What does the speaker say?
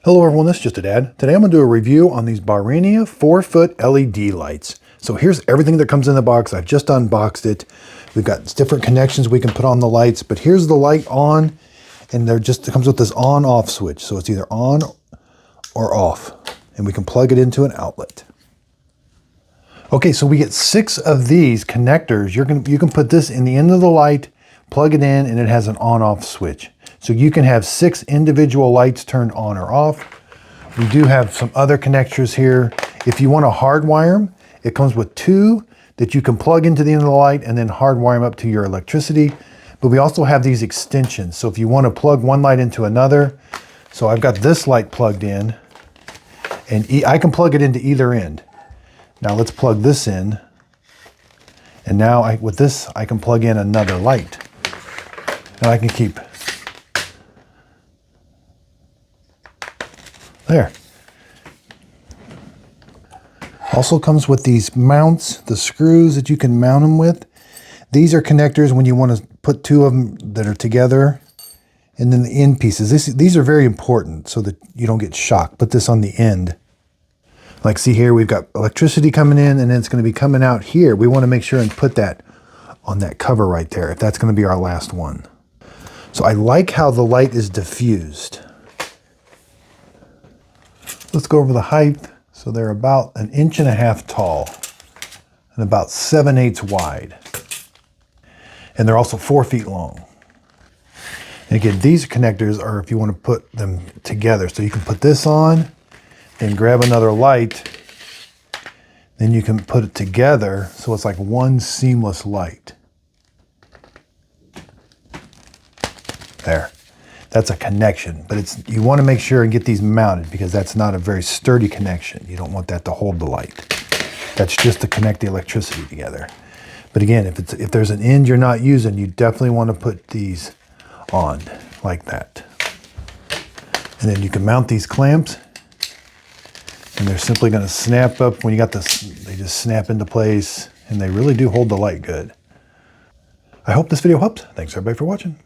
Hello everyone, this is Just a Dad. Today I'm going to do a review on these Barrina 4-foot LED lights. So here's everything that comes in the box. I've just unboxed it. We've got different connections we can put on the lights, but here's the light on, and it comes with this on-off switch. So it's either on or off, and we can plug it into an outlet. Okay, so we get 6 of these connectors. You can put this in the end of the light, plug it in, and it has an on-off switch. So you can have 6 individual lights turned on or off. We do have some other connectors here. If you want to hardwire them, it comes with 2 that you can plug into the end of the light and then hardwire them up to your electricity. But we also have these extensions. So if you want to plug one light into another, so I've got this light plugged in, and I can plug it into either end. Now let's plug this in. And now with this, I can plug in another light. Now I can keep there. Also comes with these mounts, the screws that you can mount them with. These are connectors when you want to put 2 of them that are together. And then the end pieces. These are very important so that you don't get shocked. Put this on the end. Like see here, we've got electricity coming in and then it's going to be coming out here. We want to make sure and put that on that cover right there if that's going to be our last one. So I like how the light is diffused. Let's go over the height. So they're about 1.5 inches tall and about 7/8 wide. And they're also 4 feet long. And again, these connectors are if you want to put them together. So you can put this on and grab another light. Then you can put it together so it's like one seamless light. There. That's a connection, but you want to make sure and get these mounted because that's not a very sturdy connection. You don't want that to hold the light. That's just to connect the electricity together. But again, if there's an end you're not using, you definitely want to put these on like that. And then you can mount these clamps, and they're simply going to snap up when you got this. They just snap into place, and they really do hold the light good. I hope this video helped. Thanks everybody for watching.